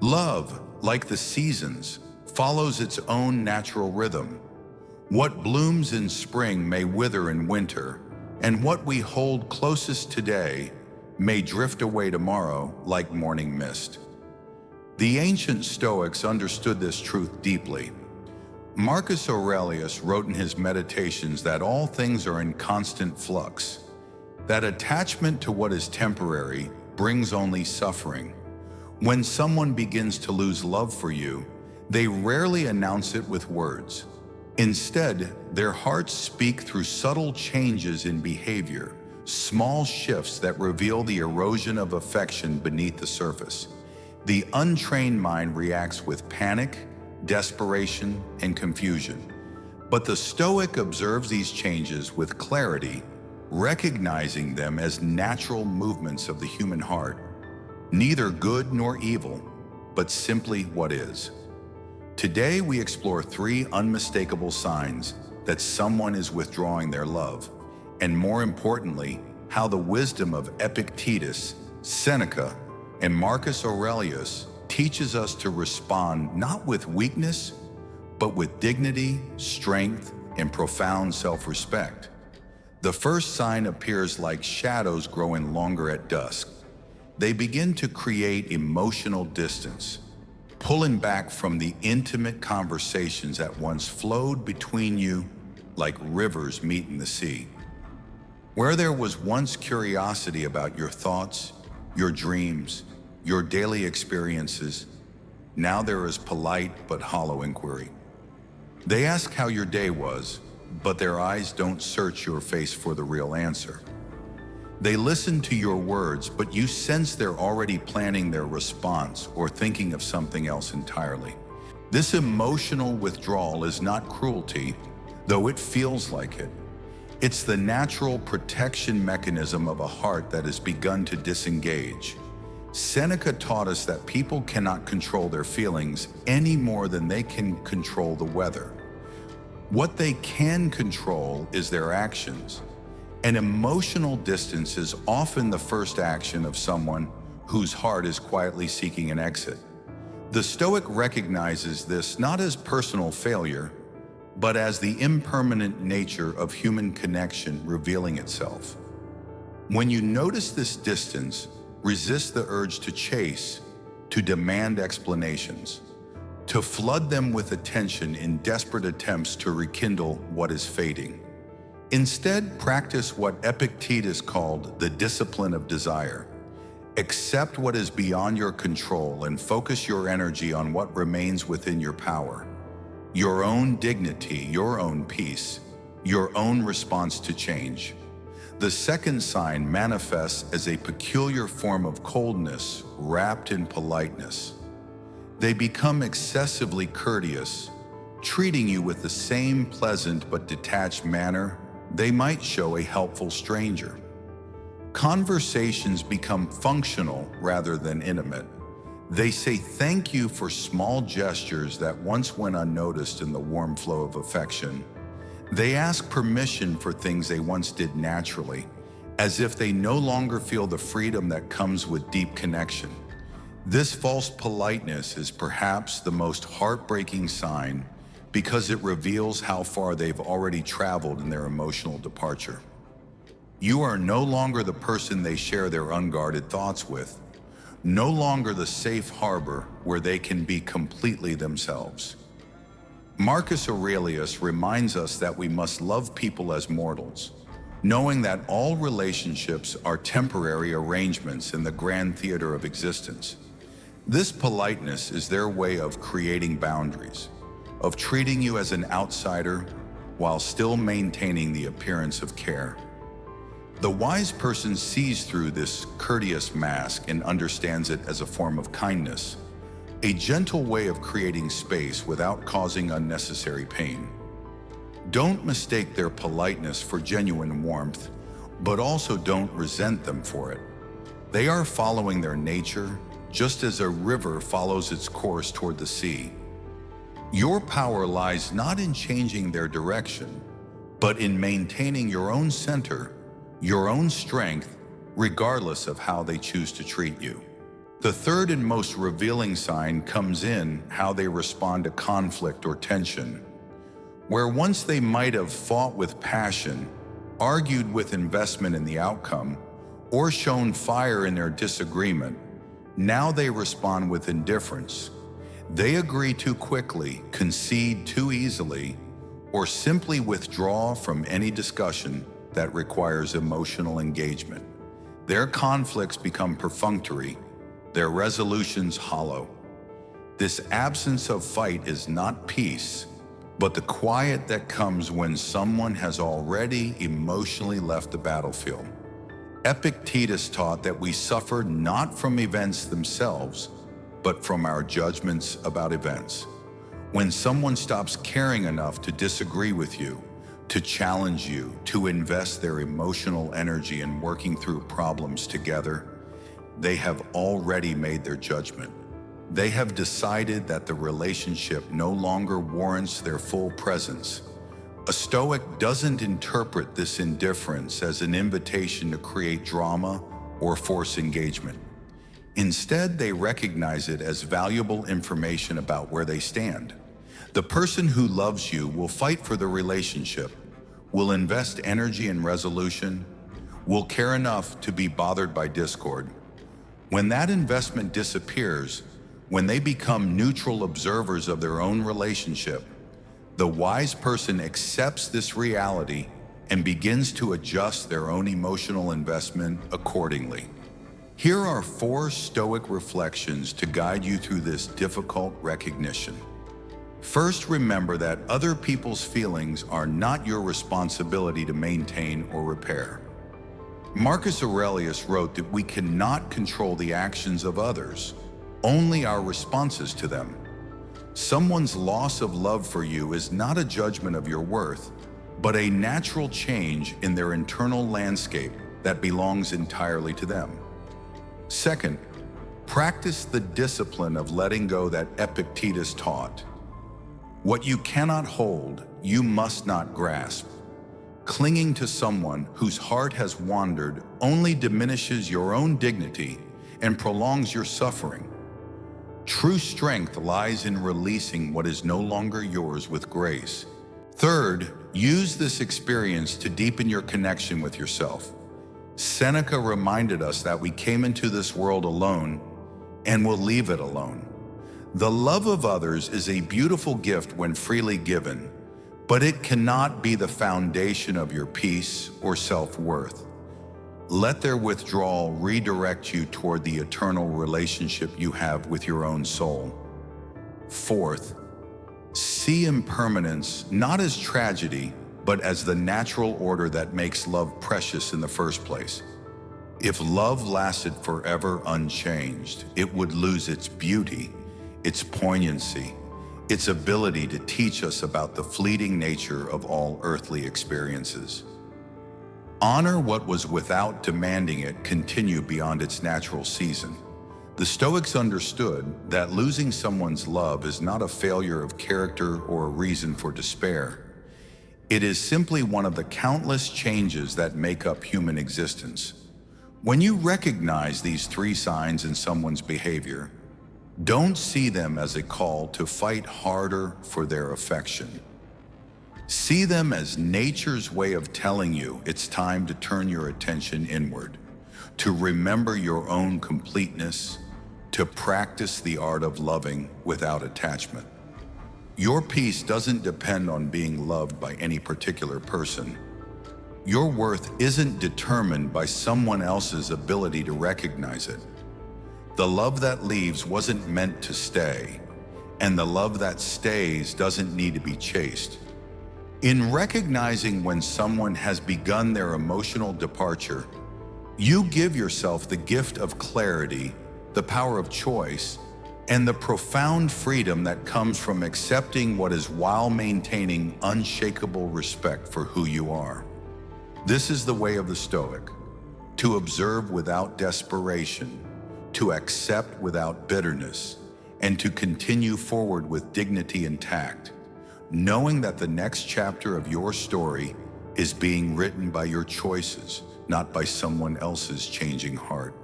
Love, like the seasons, follows its own natural rhythm. What blooms in spring may wither in winter, and what we hold closest today may drift away tomorrow like morning mist. The ancient Stoics understood this truth deeply. Marcus Aurelius wrote in his Meditations that all things are in constant flux, that attachment to what is temporary brings only suffering. When someone begins to lose love for you, they rarely announce it with words. Instead, their hearts speak through subtle changes in behavior, small shifts that reveal the erosion of affection beneath the surface. The untrained mind reacts with panic, desperation, and confusion. But the Stoic observes these changes with clarity, recognizing them as natural movements of the human heart, neither good nor evil, but simply what is. Today we explore 3 unmistakable signs that someone is withdrawing their love, and more importantly, how the wisdom of Epictetus, Seneca, and Marcus Aurelius teaches us to respond not with weakness, but with dignity, strength, and profound self-respect. The first sign appears like shadows growing longer at dusk. They begin to create emotional distance, pulling back from the intimate conversations that once flowed between you like rivers meeting the sea. Where there was once curiosity about your thoughts, your dreams, your daily experiences, now there is polite but hollow inquiry. They ask how your day was, but their eyes don't search your face for the real answer. They listen to your words, but you sense they're already planning their response or thinking of something else entirely. This emotional withdrawal is not cruelty, though it feels like it. It's the natural protection mechanism of a heart that has begun to disengage. Seneca taught us that people cannot control their feelings any more than they can control the weather. What they can control is their actions. An emotional distance is often the first action of someone whose heart is quietly seeking an exit. The Stoic recognizes this not as personal failure, but as the impermanent nature of human connection revealing itself. When you notice this distance, resist the urge to chase, to demand explanations, to flood them with attention in desperate attempts to rekindle what is fading. Instead, practice what Epictetus called the discipline of desire. Accept what is beyond your control and focus your energy on what remains within your power. Your own dignity, your own peace, your own response to change. The second sign manifests as a peculiar form of coldness wrapped in politeness. They become excessively courteous, treating you with the same pleasant but detached manner they might show a helpful stranger. Conversations become functional rather than intimate. They say thank you for small gestures that once went unnoticed in the warm flow of affection. They ask permission for things they once did naturally, as if they no longer feel the freedom that comes with deep connection. This false politeness is perhaps the most heartbreaking sign because it reveals how far they've already traveled in their emotional departure. You are no longer the person they share their unguarded thoughts with, no longer the safe harbor where they can be completely themselves. Marcus Aurelius reminds us that we must love people as mortals, knowing that all relationships are temporary arrangements in the grand theater of existence. This politeness is their way of creating boundaries, of treating you as an outsider while still maintaining the appearance of care. The wise person sees through this courteous mask and understands it as a form of kindness, a gentle way of creating space without causing unnecessary pain. Don't mistake their politeness for genuine warmth, but also don't resent them for it. They are following their nature, just as a river follows its course toward the sea. Your power lies not in changing their direction, but in maintaining your own center, your own strength, regardless of how they choose to treat you. The third and most revealing sign comes in how they respond to conflict or tension. Where once they might have fought with passion, argued with investment in the outcome, or shown fire in their disagreement, now they respond with indifference. They agree too quickly, concede too easily, or simply withdraw from any discussion that requires emotional engagement. Their conflicts become perfunctory, their resolutions hollow. This absence of fight is not peace, but the quiet that comes when someone has already emotionally left the battlefield. Epictetus taught that we suffer not from events themselves, but from our judgments about events. When someone stops caring enough to disagree with you, to challenge you, to invest their emotional energy in working through problems together, they have already made their judgment. They have decided that the relationship no longer warrants their full presence. A Stoic doesn't interpret this indifference as an invitation to create drama or force engagement. Instead, they recognize it as valuable information about where they stand. The person who loves you will fight for the relationship, will invest energy in resolution, will care enough to be bothered by discord. When that investment disappears, when they become neutral observers of their own relationship, the wise person accepts this reality and begins to adjust their own emotional investment accordingly. Here are 4 Stoic reflections to guide you through this difficult recognition. First, remember that other people's feelings are not your responsibility to maintain or repair. Marcus Aurelius wrote that we cannot control the actions of others, only our responses to them. Someone's loss of love for you is not a judgment of your worth, but a natural change in their internal landscape that belongs entirely to them. Second, practice the discipline of letting go that Epictetus taught. What you cannot hold, you must not grasp. Clinging to someone whose heart has wandered only diminishes your own dignity and prolongs your suffering. True strength lies in releasing what is no longer yours with grace. Third, use this experience to deepen your connection with yourself. Seneca reminded us that we came into this world alone and will leave it alone. The love of others is a beautiful gift when freely given, but it cannot be the foundation of your peace or self-worth. Let their withdrawal redirect you toward the eternal relationship you have with your own soul. Fourth, see impermanence not as tragedy, but as the natural order that makes love precious in the first place. If love lasted forever unchanged, it would lose its beauty, its poignancy, its ability to teach us about the fleeting nature of all earthly experiences. Honor what was without demanding it continue beyond its natural season. The Stoics understood that losing someone's love is not a failure of character or a reason for despair. It is simply one of the countless changes that make up human existence. When you recognize these 3 signs in someone's behavior, don't see them as a call to fight harder for their affection. See them as nature's way of telling you it's time to turn your attention inward, to remember your own completeness, to practice the art of loving without attachment. Your peace doesn't depend on being loved by any particular person. Your worth isn't determined by someone else's ability to recognize it. The love that leaves wasn't meant to stay, and the love that stays doesn't need to be chased. In recognizing when someone has begun their emotional departure, you give yourself the gift of clarity, the power of choice, and the profound freedom that comes from accepting what is while maintaining unshakable respect for who you are. This is the way of the Stoic: to observe without desperation, to accept without bitterness, and to continue forward with dignity intact, knowing that the next chapter of your story is being written by your choices, not by someone else's changing heart.